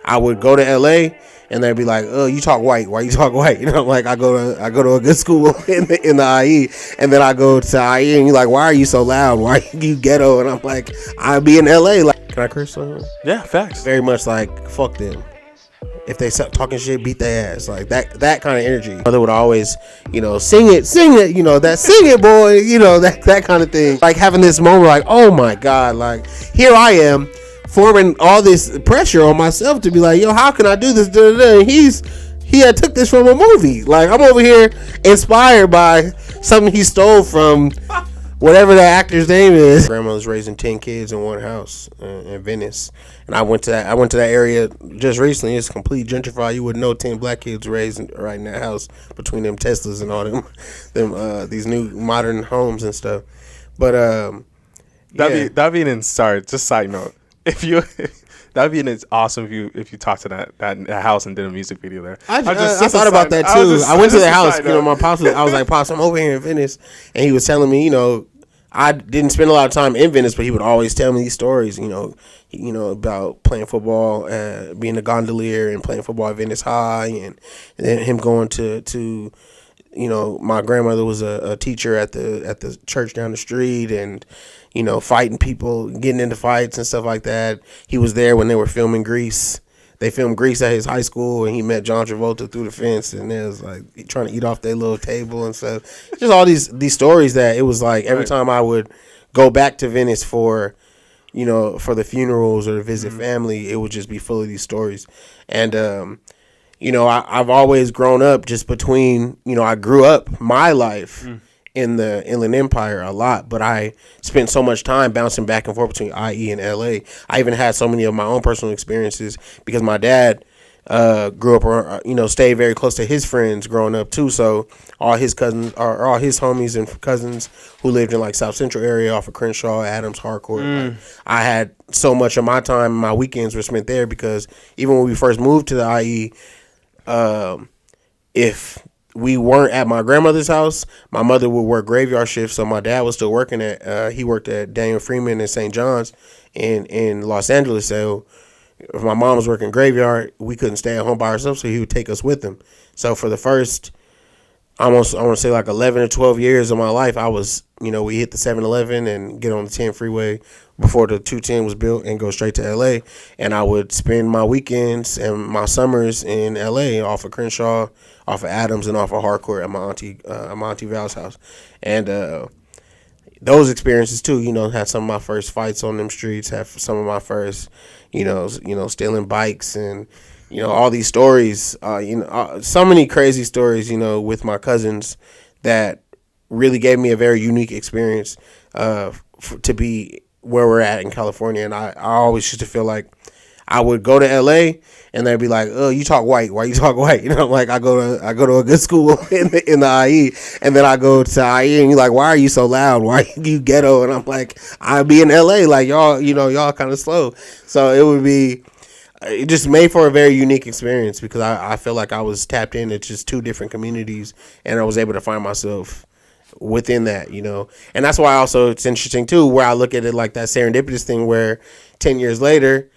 I would go to LA and they'd be like, "Oh, you talk white. Why you talk white?" I'm like, I go to a good school in the IE, and then I go to IE, and you're like, "Why are you so loud? Why are you ghetto?" And I'm like, "I be in LA." Like, can I curse on? Yeah, facts. Very much like, fuck them. If they stop talking shit, beat their ass. Like that kind of energy. Mother would always, sing it, that sing it, boy, that kind of thing. Like having this moment, like, oh my God, like here I am forming all this pressure on myself to be like, yo, how can I do this? And he had took this from a movie. Like I'm over here inspired by something he stole from whatever the actor's name is. Grandma was raising 10 kids in one house in Venice, and I went to that area just recently. It's complete gentrified. You wouldn't know 10 black kids raised right in that house between them Teslas and all them these new modern homes and stuff. But that'd be an sorry. Just side note, if you. That'd be awesome if you talked to that house and did a music video there. I thought about that too. I went to the house. My pops. I was like, "Pops, I'm over here in Venice," and he was telling me, I didn't spend a lot of time in Venice, but he would always tell me these stories, about playing football, being a gondolier and playing football at Venice High, and then him going to my grandmother was a teacher at the church down the street, and fighting people, getting into fights and stuff like that. He was there when they were filming Grease. They filmed Grease at his high school, and he met John Travolta through the fence, and it was like trying to eat off their little table and stuff. Just all these stories that it was like every time I would go back to Venice for the funerals or to visit family, it would just be full of these stories. And I've always grown up just between, I grew up my life in the Inland Empire a lot, but I spent so much time bouncing back and forth between IE and LA. I even had so many of my own personal experiences because my dad grew up around, stayed very close to his friends growing up too. So all his cousins or all his homies and cousins who lived in like South Central area off of Crenshaw, Adams, Harcourt. Like, I had so much of my time, my weekends were spent there because even when we first moved to the IE, if we weren't at my grandmother's house, my mother would work graveyard shifts, so my dad was still working he worked at Daniel Freeman and St. John's in Los Angeles. So if my mom was working graveyard, we couldn't stay at home by ourselves, so he would take us with him. So for the first, I want to say like 11 or 12 years of my life, I was, we hit the 7-Eleven and get on the 10 freeway before the 210 was built and go straight to LA. And I would spend my weekends and my summers in LA off of Crenshaw, off of Adams, and off of Harcourt at my auntie Val's house. And those experiences too, had some of my first fights on them streets, had some of my first, stealing bikes and, all these stories, so many crazy stories, with my cousins that really gave me a very unique experience to be where we're at in California. And I always used to feel like I would go to LA and they'd be like, "Oh, you talk white. Why you talk white?" Like I go to a good school in the IE, and then I go to IE, and you're like, "Why are you so loud? Why are you ghetto?" And I'm like, "I be in LA, like y'all kind of slow." So it just made for a very unique experience because I feel like I was tapped into just two different communities, and I was able to find myself within that, and that's why also it's interesting too, where I look at it like that serendipitous thing where 10 years later,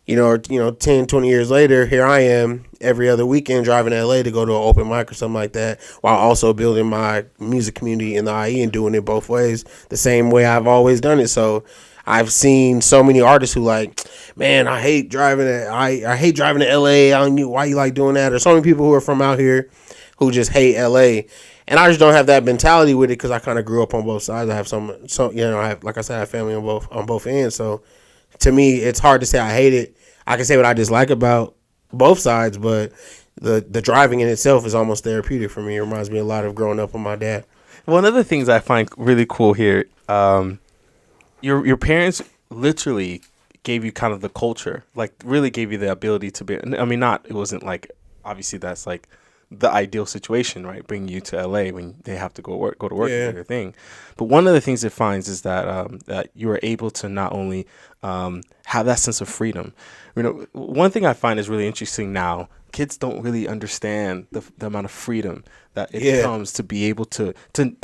10, 20 years later, here I am every other weekend driving to LA to go to an open mic or something like that, while also building my music community in the IE and doing it both ways, the same way I've always done it. So I've seen so many artists who like, man, I hate driving I hate driving to LA. I don't know why you like doing that. Or so many people who are from out here who just hate LA. And I just don't have that mentality with it because I kind of grew up on both sides. I have I have, like I said, I have family on both ends. So to me, it's hard to say I hate it. I can say what I dislike about both sides, but the driving in itself is almost therapeutic for me. It reminds me a lot of growing up with my dad. One of the things I find really cool here, your parents literally gave you kind of the culture, like really gave you the ability to be. I mean, it wasn't like obviously that's like the ideal situation, right? Bring you to LA when they have to go to work and do their thing. But one of the things it finds is that that you are able to not only have that sense of freedom. One thing I find is really interesting now, kids don't really understand the amount of freedom that it Yeah. comes to be able to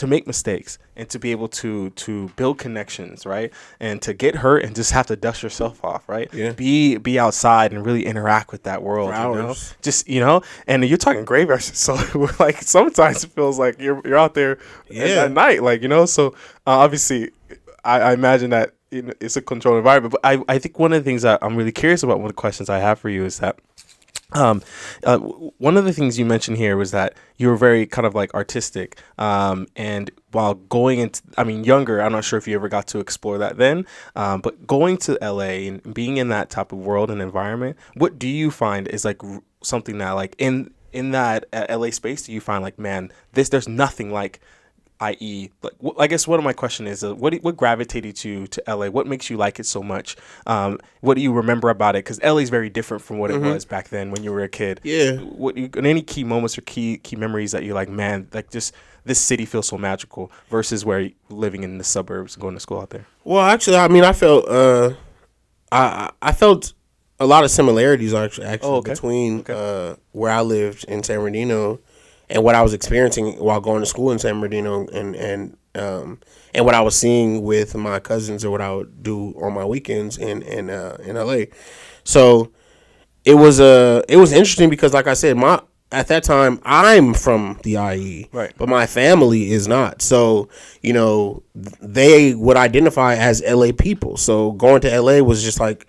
make mistakes and to be able to build connections, right? And to get hurt and just have to dust yourself off, right? Yeah. Be outside and really interact with that world, For you know? hours. Just, you know, and you're talking graveyards, so like sometimes it feels like you're out there Yeah. at night, like, you know. So obviously, I imagine that it's a controlled environment. But I think one of the things that I'm really curious about, one of the questions I have for you is that one of the things you mentioned here was that you were very kind of like artistic, and while going into, I mean, younger, I'm not sure if you ever got to explore that then, but going to LA and being in that type of world and environment, what do you find is like something that like in that LA space, do you find like, man, there's nothing like, i.e., like, I guess one of my question is, what gravitated you to LA? What makes you like it so much? What do you remember about it? Because LA is very different from what it was back then when you were a kid. Yeah. And any key moments or key memories that you're like, man, like just this city feels so magical versus where living in the suburbs, going to school out there. Well, actually, I mean, I felt I felt a lot of similarities actually between where I lived in San Bernardino and what I was experiencing while going to school in San Bernardino, and what I was seeing with my cousins or what I would do on my weekends in LA. So it was interesting because, like I said, at that time I'm from the IE, Right, but my family is not. So, you know, they would identify as LA people. So going to LA was just like,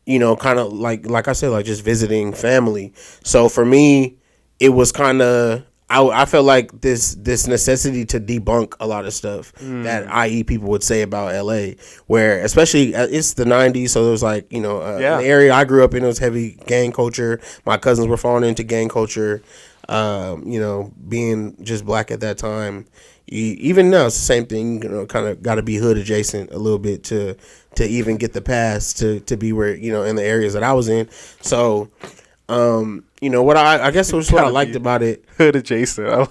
you know, kind of like I said, like just visiting family. So for me, it was kind of, I felt like this necessity to debunk a lot of stuff that IE people would say about LA, where especially it's the 90s, so there was like, you know, in the area I grew up in, it was heavy gang culture. My cousins were falling into gang culture, you know, being just black at that time. Even now, it's the same thing, you know, kind of got to be hood adjacent a little bit to even get the pass to be where, you know, in the areas that I was in. So, you know, what I guess was what I liked about it. Hood adjacent.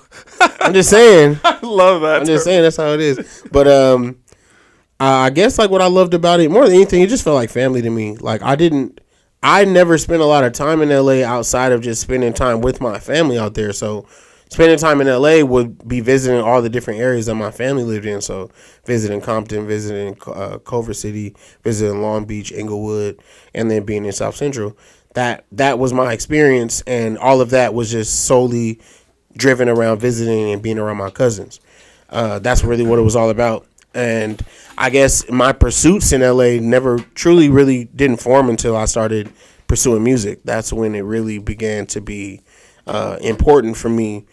I'm just saying. I love that. I'm just saying that's how it is. But I guess like what I loved about it more than anything, it just felt like family to me. Like I never spent a lot of time in LA outside of just spending time with my family out there. So spending time in LA would be visiting all the different areas that my family lived in. So visiting Compton, visiting Culver City, visiting Long Beach, Inglewood, and then being in South Central. That was my experience, and all of that was just solely driven around visiting and being around my cousins. That's really what it was all about. And I guess my pursuits in LA never truly really didn't form until I started pursuing music. That's when it really began to be important for me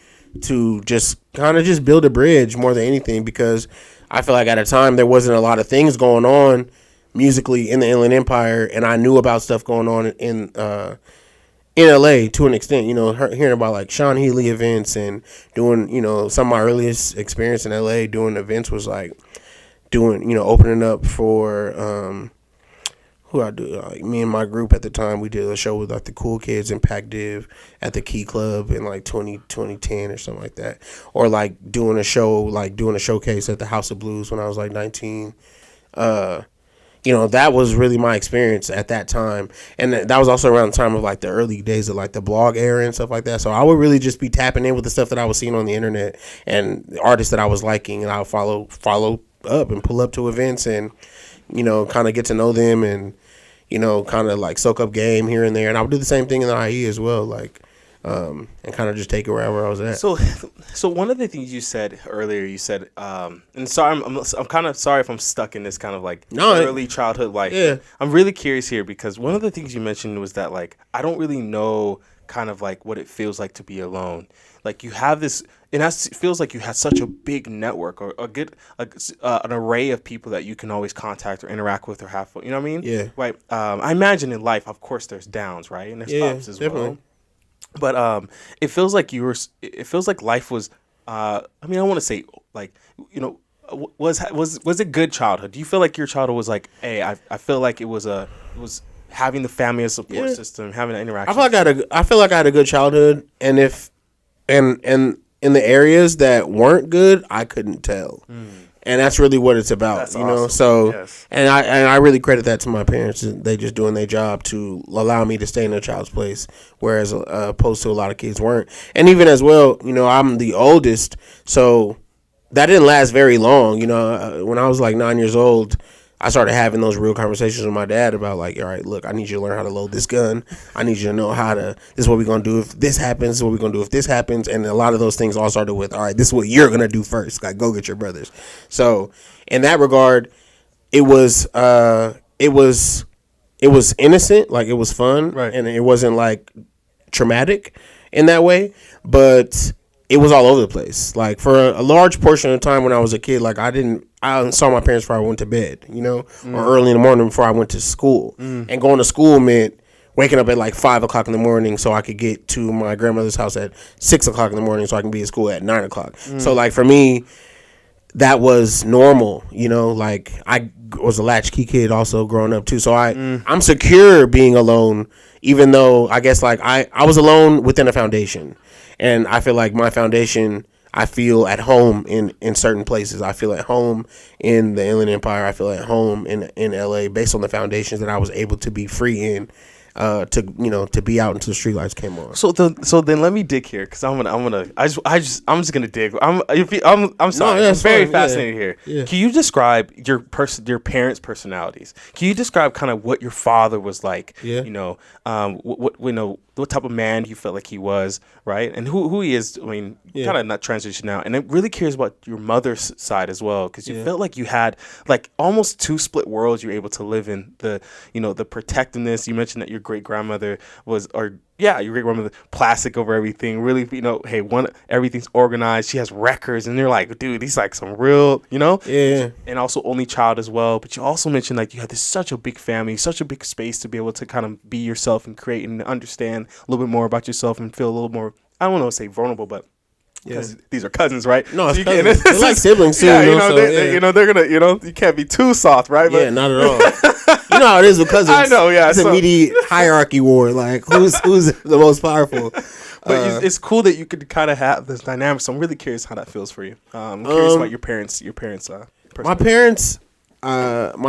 to just kind of just build a bridge more than anything, because I feel like at a time there wasn't a lot of things going on musically in the Inland Empire, and I knew about stuff going on in LA to an extent, you know, hearing about like Sean Healy events and doing, you know, some of my earliest experience in LA doing events was like doing, you know, opening up for who I do, like me and my group at the time, we did a show with like the Cool Kids and Pac Div at the Key Club in like 2010 or something like that, or like doing a showcase at the House of Blues when I was like 19. You know, that was really my experience at that time. And that was also around the time of like the early days of like the blog era and stuff like that. So I would really just be tapping in with the stuff that I was seeing on the internet and the artists that I was liking, and I would follow up and pull up to events and, you know, kind of get to know them and, you know, kind of like soak up game here and there. And I would do the same thing in the IE as well, like, and kind of just take it wherever I was at. So one of the things you said earlier, you said, and sorry, I'm kind of sorry if I'm stuck in this kind of like early childhood life. Yeah. I'm really curious here because one of the things you mentioned was that like I don't really know kind of like what it feels like to be alone. Like you have this, it feels like you had such a big network or an array of people that you can always contact or interact with or have fun. You know what I mean? Yeah. Right. I imagine in life, of course, there's downs, right, and there's ups as definitely. well. But it feels like it feels like life was. I mean, I want to say like, you know, was it good childhood? Do you feel like your childhood was like, hey, I feel like it was having the family as a support system, having an interaction. I feel like I had a good childhood, and in the areas that weren't good, I couldn't tell. And that's really what it's about, That's you know. awesome. So, Yes. and I really credit that to my parents. They just doing their job to allow me to stay in a child's place, whereas opposed to a lot of kids weren't. And even as well, you know, I'm the oldest, so that didn't last very long. You know, when I was like 9 years old, I started having those real conversations with my dad about like, all right, look, I need you to learn how to load this gun. I need you to know how to. This is what we're gonna do if this happens. This is what we're gonna do if this happens. And a lot of those things all started with, all right, this is what you're gonna do first. Like, go get your brothers. So, in that regard, it was it was innocent, like it was fun, Right. and it wasn't like traumatic in that way, but it was all over the place. Like for a large portion of the time when I was a kid, like I saw my parents before I went to bed, you know, or early in the morning before I went to school. And going to school meant waking up at like 5 o'clock in the morning so I could get to my grandmother's house at 6 o'clock in the morning so I can be at school at 9 o'clock. So like for me, that was normal, you know, like I was a latchkey kid also growing up too. So I'm secure being alone, even though I guess like I was alone within a foundation. And I feel like my foundation, I feel at home in certain places. I feel at home in the Inland Empire. I feel at home in LA based on the foundations that I was able to be free in. To be out until the streetlights came on. So then let me dig here because I'm just gonna dig. I'm sorry. No, I'm very fine. fascinated Yeah. here. Yeah. Can you describe your parents' personalities? Can you describe kind of what your father was like? Yeah. You know, what type of man you felt like he was, right? And who he is. I mean, Yeah. kind of not transition now. And it really cares about your mother's side as well because you felt like you had like almost two split worlds you were able to live in. The protectiveness. You mentioned that your great grandmother was, your great grandmother, plastic over everything. Really, hey, everything's organized. She has records, and they're like, dude, he's like some real, Yeah. And also only child as well. But you also mentioned like you had such a big family, such a big space to be able to kind of be yourself and create and understand a little bit more about yourself and feel a little more. I don't want to say vulnerable, but. Because these are cousins, right? No, it's so cousins. They're like siblings too. Yeah, they're gonna, you can't be too soft, right? Yeah, not at all. You know how it is with cousins. I know, yeah. It's a immediate hierarchy war. Like who's the most powerful? But it's cool that you could kind of have this dynamic. So I'm really curious how that feels for you. I'm curious about your parents. My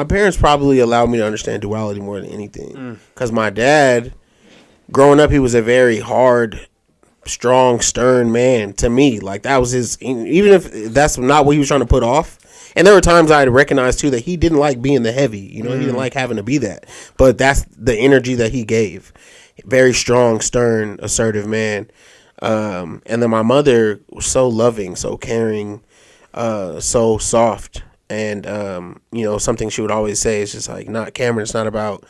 parents probably allowed me to understand duality more than anything. Because my dad, growing up, he was a very hard, strong, stern man to me. Like that was his. Even if that's not what he was trying to put off. And there were times I recognized too that he didn't like being the heavy. He didn't like having to be that. But that's the energy that he gave. Very strong, stern, assertive man. And then my mother was so loving, so caring, so soft. And something she would always say is just like, not Cameron, it's not about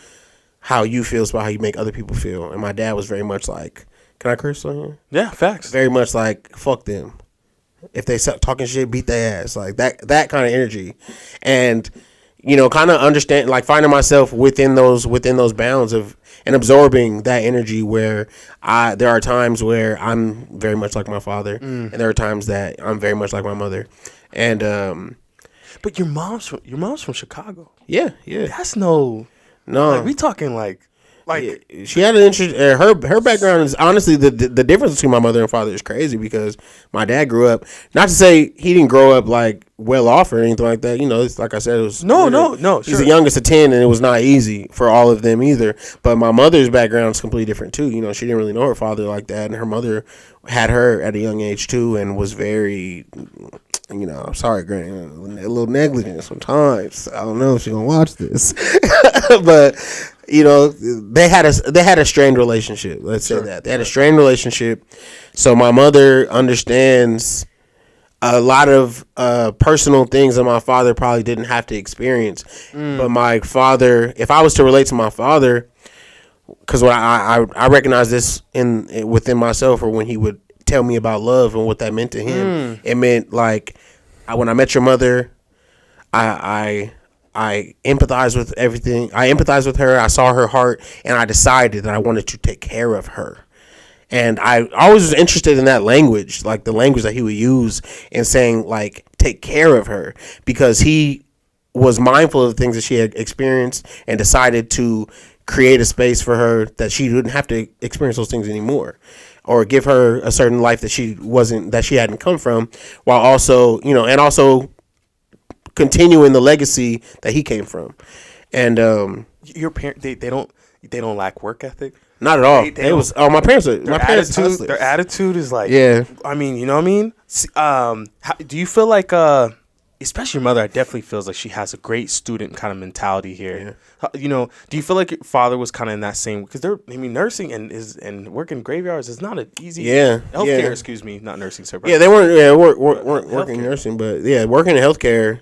how you feel, it's about how you make other people feel. And my dad was very much like, can I curse on here? Yeah, facts. Very much like, fuck them. If they start talking shit, beat their ass. Like that kind of energy. And, kind of understand, like finding myself within those bounds of and absorbing that energy where there are times where I'm very much like my father and there are times that I'm very much like my mother. And but your mom's from Chicago. Yeah. That's no. Like, we talking like she had an interest. Her background is honestly the difference between my mother and father is crazy because my dad grew up. Not to say he didn't grow up like well off or anything like that. It's like I said, it was no. He's the youngest of 10, and it was not easy for all of them either. But my mother's background is completely different too. She didn't really know her father like that, and her mother had her at a young age too, and was very. I'm sorry, Granny, a little negligent sometimes. I don't know if she's gonna watch this, but they had a strained relationship. Let's say that they had a strained relationship. So my mother understands a lot of personal things that my father probably didn't have to experience. But my father, if I was to relate to my father, because what I recognize this within myself, or when he would tell me about love and what that meant to him. It meant like when I met your mother, I empathized with everything. I empathized with her. I saw her heart, and I decided that I wanted to take care of her. And I always was interested in that language, like the language that he would use in saying, like, take care of her, because he was mindful of the things that she had experienced and decided to create a space for her that she wouldn't have to experience those things anymore, or give her a certain life that she hadn't come from, while also, and also continuing the legacy that he came from. And Your parent, they don't lack work ethic. not at all. They My parents are hustlers. Their attitude is like, Yeah. I mean, you know what I mean? Do you feel like especially your mother, I definitely feels like she has a great student kind of mentality here. You know, do you feel like your father was kind of in that same, because nursing and working graveyards is not an easy healthcare. Excuse me, not nursing. Sorry, Yeah, they weren't weren't working nursing, but yeah, working in healthcare.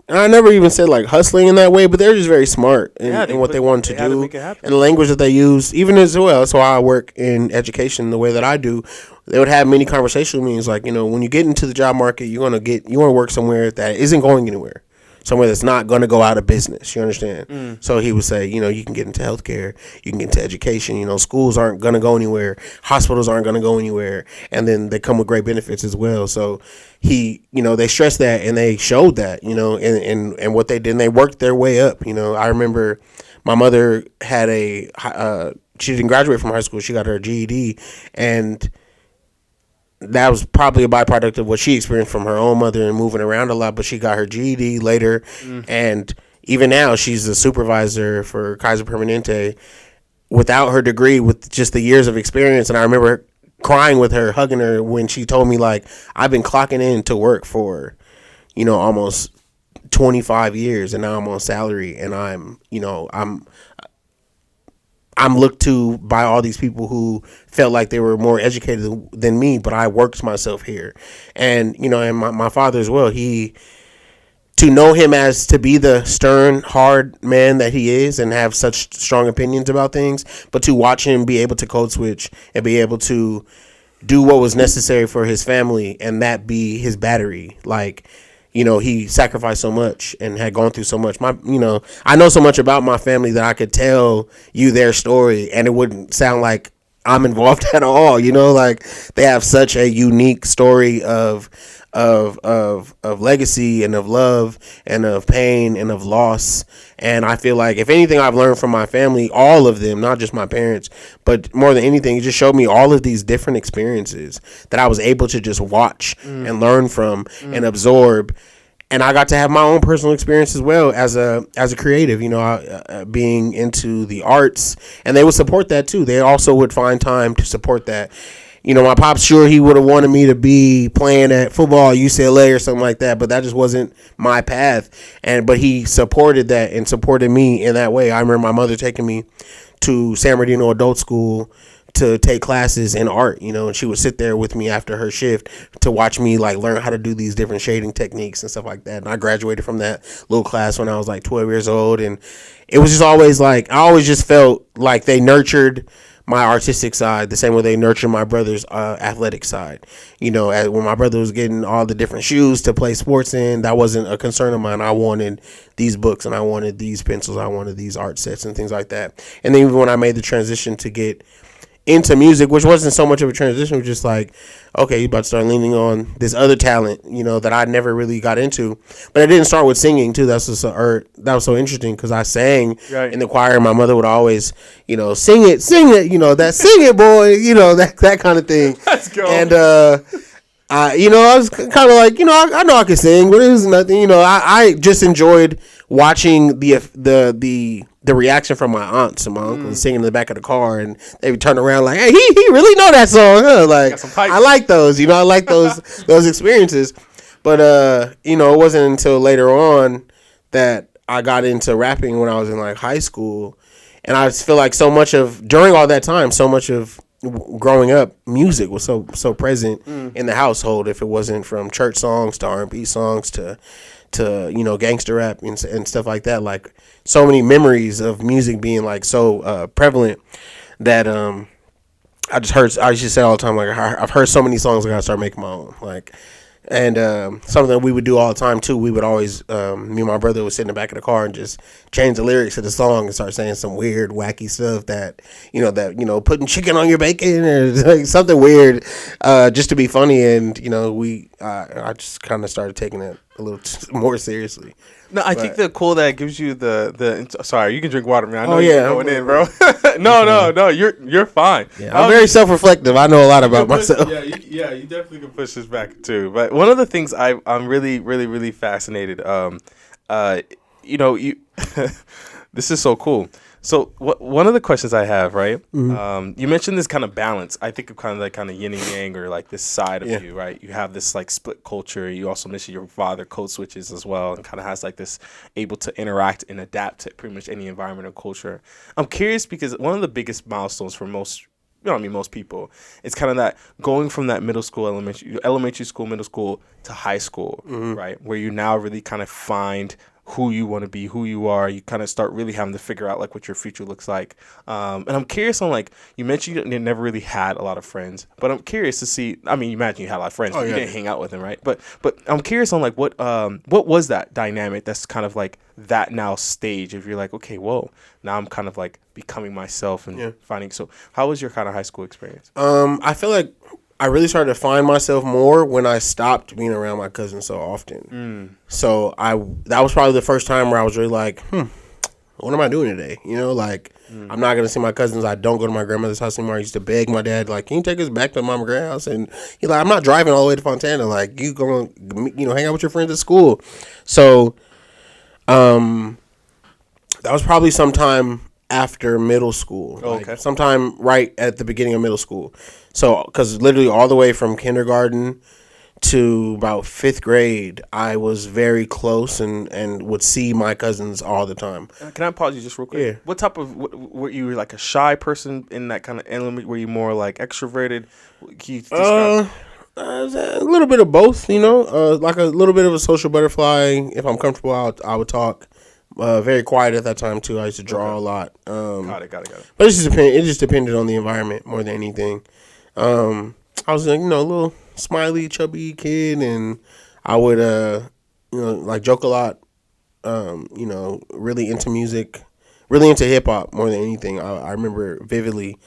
I never even said like hustling in that way, but they're just very smart in what they wanted to do, and the language that they use, even as well. That's why I work in education the way that I do. They would have many conversations with me. It's like, when you get into the job market, you want to work somewhere that isn't going anywhere, somewhere that's not going to go out of business. You understand? So he would say, you can get into healthcare, you can get into education. Schools aren't going to go anywhere, hospitals aren't going to go anywhere, and then they come with great benefits as well. So they stressed that, and they showed that, and what they did, and they worked their way up. I remember my mother had she didn't graduate from high school. She got her GED, and that was probably a byproduct of what she experienced from her own mother and moving around a lot, but she got her GED later. And even now she's a supervisor for Kaiser Permanente without her degree, with just the years of experience. And I remember crying with her, hugging her when she told me, like, I've been clocking in to work for, almost 25 years, and now I'm on salary, and I'm looked to by all these people who felt like they were more educated than me, but I worked myself here. And, and my father as well, to know him as to be the stern, hard man that he is and have such strong opinions about things, but to watch him be able to code switch and be able to do what was necessary for his family, and that be his battery. Like, he sacrificed so much and had gone through so much. I know so much about my family that I could tell you their story and it wouldn't sound like I'm involved at all. Like, they have such a unique story of legacy and of love and of pain and of loss. And I feel like if anything I've learned from my family, all of them, not just my parents, but more than anything, it just showed me all of these different experiences that I was able to just watch and learn from and absorb. And I got to have my own personal experience as well as a creative, being into the arts, and they would support that too. They also would find time to support that. My pop's sure he would have wanted me to be playing at football at UCLA or something like that, but that just wasn't my path. But he supported that and supported me in that way. I remember my mother taking me to San Bernardino Adult School to take classes in art, and she would sit there with me after her shift to watch me like learn how to do these different shading techniques and stuff like that. And I graduated from that little class when I was like 12 years old. And it was just always like, I always just felt like they nurtured my artistic side the same way they nurtured my brother's athletic side. When my brother was getting all the different shoes to play sports in, that wasn't a concern of mine. I wanted these books and I wanted these pencils. I wanted these art sets and things like that. And then even when I made the transition to get into music, which wasn't so much of a transition, it was just like, okay, you about to start leaning on this other talent, that I never really got into. But it didn't start with singing too. That was so interesting because I sang in the choir. My mother would always, sing it, that sing it, boy, that kind of thing. Let's go. And I was kind of like, I know I could sing, but it was nothing. I just enjoyed watching the reaction from my aunts and my uncles singing in the back of the car, and they would turn around like, hey, he really know that song, huh? Like, I like those, I like those experiences. But it wasn't until later on that I got into rapping when I was in like high school, and I just feel like during all that time, so much of growing up, music was so present in the household. If it wasn't from church songs to R&B songs to gangster rap and stuff like that, like so many memories of music being like so prevalent that I just say all the time, like, I've heard so many songs, I gotta start making my own. Like, and something that we would do all the time too, we would always me and my brother would sit in the back of the car and just change the lyrics to the song and start saying some weird, wacky stuff that putting chicken on your bacon or like something weird, just to be funny. And I just kind of started taking it a little more seriously. No, I think the cool that gives you the sorry, you can drink water, man. I know you're going in, bro. No, you're fine. Yeah, I'm very self-reflective. I know a lot about myself. Yeah, you definitely can push this back too. But one of the things I'm really, really, really fascinated. This is so cool. So one of the questions I have, right? Mm-hmm. You mentioned this kind of balance. I think of kind of yin and yang, or like this side of you, right? You have this like split culture. You also mentioned your father code switches as well, and kind of has like this able to interact and adapt to pretty much any environment or culture. I'm curious because one of the biggest milestones for most people, it's kind of that going from that middle school, elementary school, middle school to high school, mm-hmm. right? Where you now really kind of find who you want to be, who you are. You kind of start really having to figure out like what your future looks like. And I'm curious on like, you mentioned you never really had a lot of friends, but I'm curious to see, I mean, you imagine you had a lot of friends, but you didn't hang out with them, right? But I'm curious on like what was that dynamic that's kind of like that now stage if you're like, okay, whoa, now I'm kind of like becoming myself and finding. So how was your kind of high school experience? I feel like I really started to find myself more when I stopped being around my cousins so often. So that was probably the first time where I was really like, what am I doing today? I'm not going to see my cousins. I don't go to my grandmother's house anymore. I used to beg my dad, like, can you take us back to Mama Grand's house? And he's like, I'm not driving all the way to Fontana. Like, you going to, hang out with your friends at school. So, that was probably sometime after middle school. Okay. Sometime right at the beginning of middle school. So, because literally all the way from kindergarten to about 5th grade, I was very close and would see my cousins all the time. Can I pause you just real quick? Yeah. What type of, were you like a shy person in that kind of element? Were you more like extroverted? Can you describe? A little bit of both, like a little bit of a social butterfly. If I'm comfortable, I would talk. Very quiet at that time too. I used to draw a lot. Got it. But it just depended on the environment more than anything. I was like, a little smiley, chubby kid, and I would like joke a lot. Really into music, really into hip hop more than anything. I remember vividly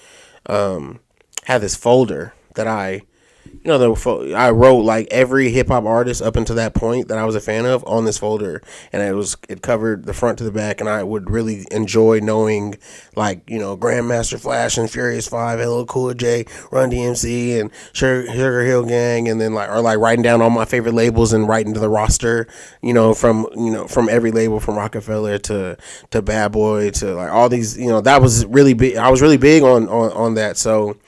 had this folder that I wrote like every hip hop artist up until that point that I was a fan of on this folder, and it covered the front to the back, and I would really enjoy knowing like Grandmaster Flash and Furious 5, LL Cool J, Run DMC, and Sugar Hill Gang, and then like writing down all my favorite labels and writing to the roster, from every label from Rockefeller to Bad Boy to like all these, that was really big. I was really big on that. So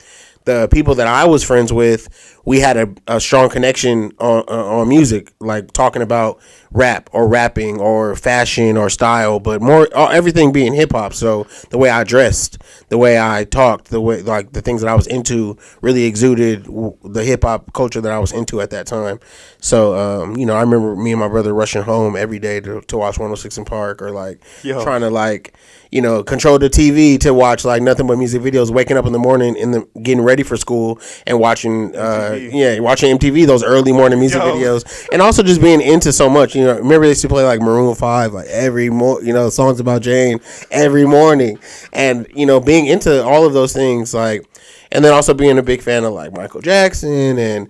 the people that I was friends with, we had a strong connection on music, like talking about rap or rapping or fashion or style, but more everything being hip hop. So the way I dressed, the way I talked, the way like the things that I was into really exuded the hip hop culture that I was into at that time. So I remember me and my brother rushing home every day to watch 106 in Park, or like trying to like control the TV to watch like nothing but music videos, waking up in the morning getting ready for school and watching watching MTV, those early morning music videos, and also just being into so much. Remember they used to play like Maroon 5 like every songs about Jane every morning, and being into all of those things, like, and then also being a big fan of like Michael Jackson and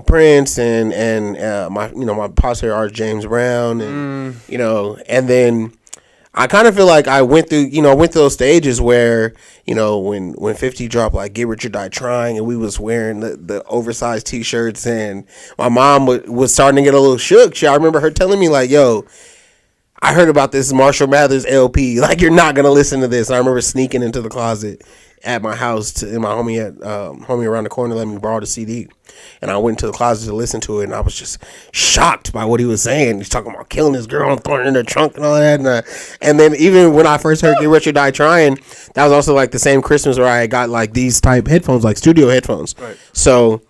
Prince and my posterior art James Brown, and and then I kind of feel like I went through those stages where, when 50 dropped like Get Rich or Die Trying, and we was wearing the oversized t-shirts, and my mom was starting to get a little shook. I remember her telling me like, yo, I heard about this Marshall Mathers LP. Like, you're not going to listen to this. And I remember sneaking into the closet at my house and my homie around the corner let me borrow the CD. And I went to the closet to listen to it, and I was just shocked by what he was saying. He's talking about killing this girl and throwing her in the trunk and all that. And then even when I first heard Get Rich or Die Trying, that was also like the same Christmas where I got like these type headphones, like studio headphones. Right. So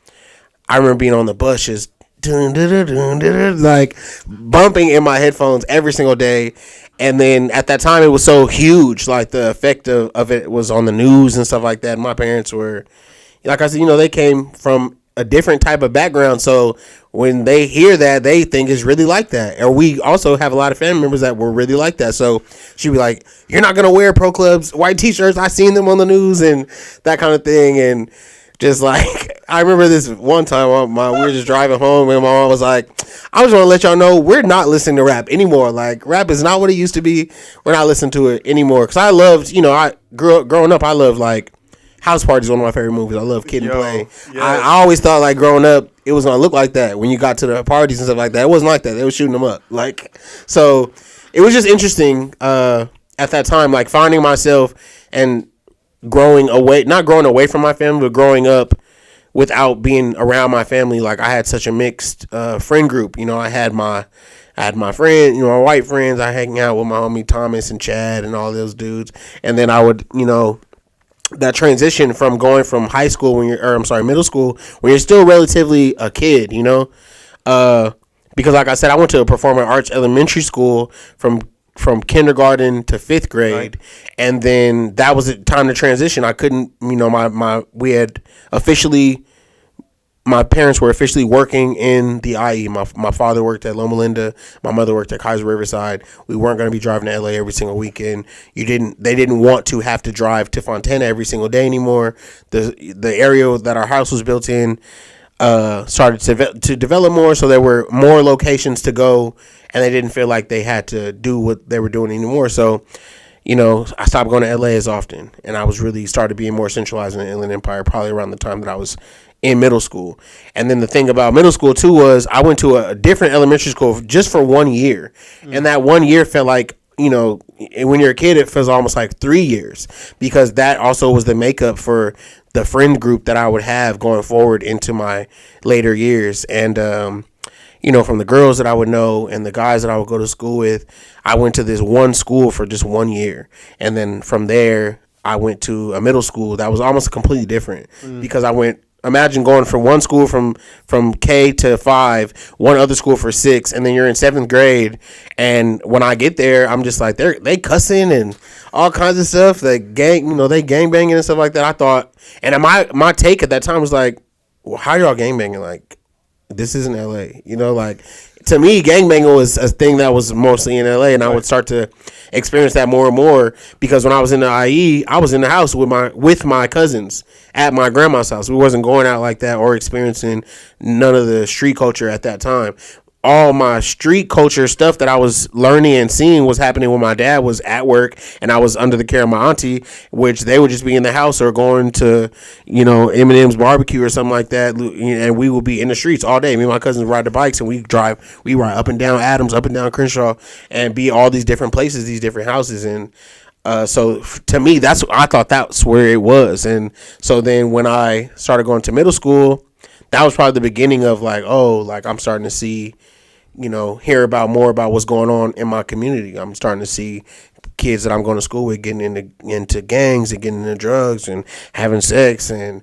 I remember being on the bus just like bumping in my headphones every single day. And then at that time it was so huge, like the effect of it was on the news and stuff like that. My parents were, like I said, they came from a different type of background. So when they hear that, they think it's really like that. Or we also have a lot of family members that were really like that. So she'd be like, "You're not gonna wear Pro Club's white T-shirts. I seen them on the news and that kind of thing." And just like I remember this one time, we were just driving home, and my mom was like, "I just want to let y'all know we're not listening to rap anymore. Like rap is not what it used to be. We're not listening to it anymore." Because I loved, I grew up growing up. I loved like House Party is one of my favorite movies. I love Kid and Play. Yes. I always thought like growing up it was gonna look like that when you got to the parties and stuff like that. It wasn't like that. They were shooting them up. Like so, it was just interesting at that time, like finding myself and not growing away from my family, but growing up without being around my family. Like I had such a mixed friend group. I had my friend, my white friends. I hang out with my homie Thomas and Chad and all those dudes, and then I would, that transition from going from high school middle school when you're still relatively a kid, because like I said, I went to a performing arts elementary school from kindergarten to 5th grade, right. And then that was the time to transition. I couldn't, my parents were officially working in the IE. My father worked at Loma Linda. My mother worked at Kaiser Riverside. We weren't going to be driving to LA every single weekend. They didn't want to have to drive to Fontana every single day anymore. The area that our house was built in started to develop more, so there were more locations to go, and they didn't feel like they had to do what they were doing anymore. So, I stopped going to LA as often, and I was really started being more centralized in the Inland Empire probably around the time that I was in middle school. And then the thing about middle school too was I went to a different elementary school just for 1 year. And that 1 year felt like, when you're a kid, it feels almost like 3 years, because that also was the makeup for the friend group that I would have going forward into my later years. And, from the girls that I would know and the guys that I would go to school with, I went to this one school for just 1 year. And then from there, I went to a middle school that was almost completely different, because imagine going from one school from K to 5, one other school for 6, and then you're in 7th grade. And when I get there, I'm just like, they cussing and all kinds of stuff. They gang banging and stuff like that. I thought, and my take at that time was like, well, how y'all gang banging? Like, this isn't LA, like. To me, gangbanging was a thing that was mostly in LA, and I would start to experience that more and more, because when I was in the IE, I was in the house with my cousins at my grandma's house. We wasn't going out like that or experiencing none of the street culture at that time. All my street culture stuff that I was learning and seeing was happening when my dad was at work and I was under the care of my auntie, which they would just be in the house or going to, Eminem's barbecue or something like that. And we would be in the streets all day. Me and my cousins ride the bikes, and we ride up and down Adams, up and down Crenshaw, and be all these different places, these different houses. And so to me, I thought that's where it was. And so then when I started going to middle school, that was probably the beginning of like, I'm starting to see, hear more about what's going on in my community. I'm starting to see kids that I'm going to school with getting into gangs and getting into drugs and having sex and,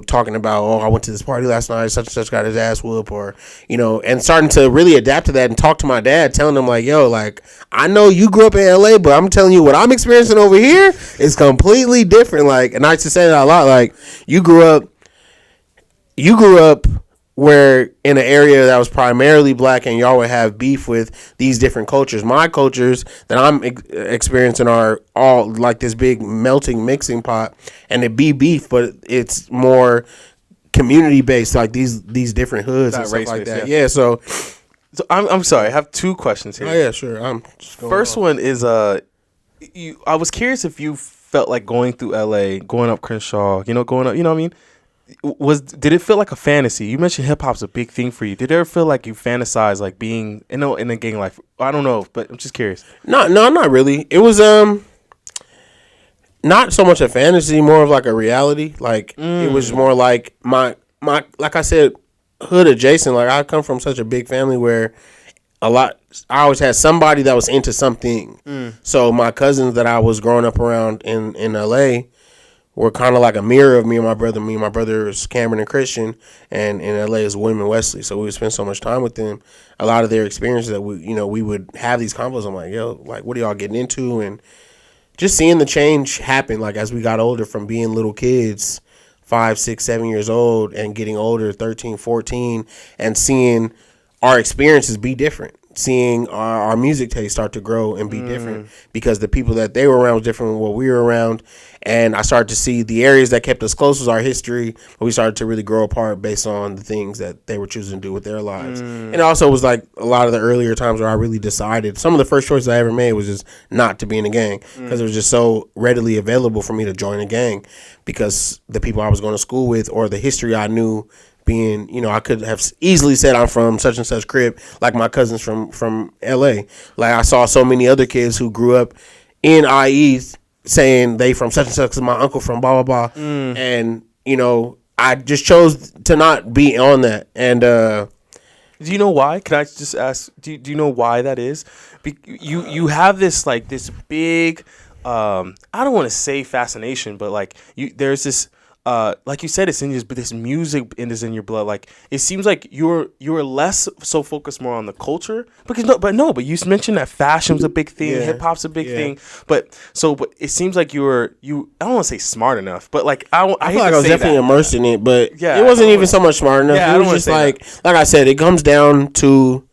talking about, I went to this party last night, such and such got his ass whooped, or, and starting to really adapt to that and talk to my dad, telling him like, yo, like, I know you grew up in LA, but I'm telling you what I'm experiencing over here is completely different. Like, and I used to say that a lot, like, you grew up where in an area that was primarily black, and y'all would have beef with these different cultures. My cultures that I'm experiencing are all like this big mixing pot, and it be beef, but it's more community based, like these different hoods and stuff like that. Yeah. So I'm sorry. I have 2 questions here. Oh yeah, sure. First one is I was curious if you felt like going through LA, going up Crenshaw, going up, what I mean? Did it feel like a fantasy? You mentioned hip hop's a big thing for you. Did it ever feel like you fantasize like being in a gang life? I don't know, but I'm just curious. No, not really. It was not so much a fantasy, more of like a reality. Like it was more like my like I said, hood adjacent. Like I come from such a big family where I always had somebody that was into something. So my cousins that I was growing up around in LA were kind of like a mirror of me and my brother. Me and my brother is Cameron and Christian, and in LA is William and Wesley. So we would spend so much time with them. A lot of their experiences that we would have these convos. I'm like, yo, like, what are y'all getting into? And just seeing the change happen, like as we got older, from being little kids 5, 6, 7 years old and getting older, 13, 14, and seeing our experiences be different. Seeing our music taste start to grow and be different because the people that they were around was different than what we were around. And I started to see the areas that kept us close was our history, but we started to really grow apart based on the things that they were choosing to do with their lives. And it also was like a lot of the earlier times where I really decided, some of the first choices I ever made was just not to be in a gang because it was just so readily available for me to join a gang because the people I was going to school with or the history I knew being, you know, I could have easily said I'm from such and such crib, like my cousins from LA. Like I saw so many other kids who grew up in IE saying they from such and such, 'cause my uncle from blah blah blah, and you know, I just chose to not be on that. And do you know why? Can I just ask? Do you know why that is? You have this like this big, I don't want to say fascination, but like there's this. Like you said, it's in this music is in your blood. Like it seems like you're less so focused more on the culture but you mentioned that fashion was a big thing, hip hop's a big thing, but it seems like you I don't want to say smart enough, but like I feel like I was definitely immersed in it, but it wasn't even so much smart enough. It was just like I said, it comes down to,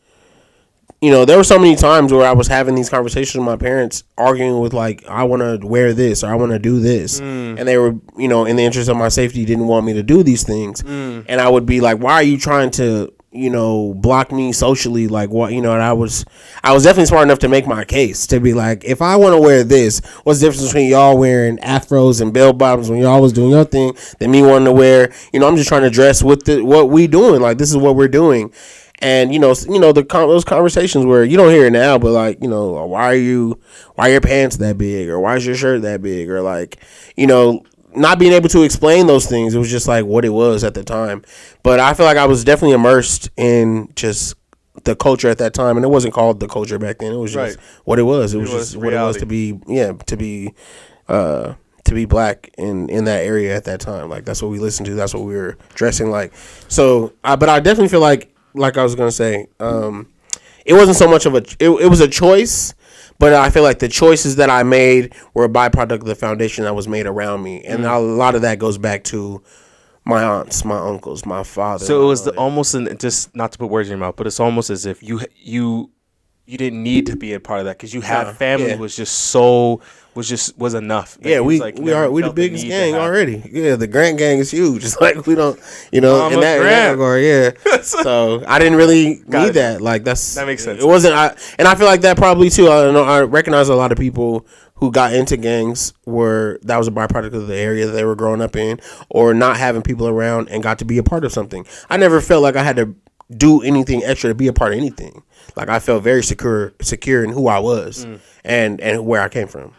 you know, there were so many times where I was having these conversations with my parents, arguing with like, I want to wear this or I want to do this. And they were, you know, in the interest of my safety, didn't want me to do these things. And I would be like, why are you trying to, you know, block me socially? Like what, you know, and I was definitely smart enough to make my case to be like, if I want to wear this, what's the difference between y'all wearing afros and bell bottoms when y'all was doing your thing than me wanting to wear, you know, I'm just trying to dress with what we doing. Like, this is what we're doing. And, you know, those conversations where you don't hear it now, but like, you know, why are your pants that big, or why is your shirt that big, or like, you know, not being able to explain those things. It was just like what it was at the time. But I feel like I was definitely immersed in just the culture at that time, and it wasn't called the culture back then. It was just what it was. It was just reality. What it was to be black in that area at that time. Like that's what we listened to. That's what we were dressing like. So, but I definitely feel like I was gonna say, it wasn't so much of it was a choice, but I feel like the choices that I made were a byproduct of the foundation that was made around me, and a lot of that goes back to my aunts, my uncles, my father. So it was almost just not to put words in your mouth, but it's almost as if you didn't need to be a part of that because you had family was enough. Yeah, we the biggest gang already. Yeah, the Grant gang is huge. It's like we don't, you know, in that category. Yeah, so I didn't really need that. Like that makes sense. It wasn't. And I feel like that probably too. I recognize a lot of people who got into gangs that was a byproduct of the area that they were growing up in, or not having people around and got to be a part of something. I never felt like I had to do anything extra to be a part of anything. Like I felt very secure in who I was and where I came from.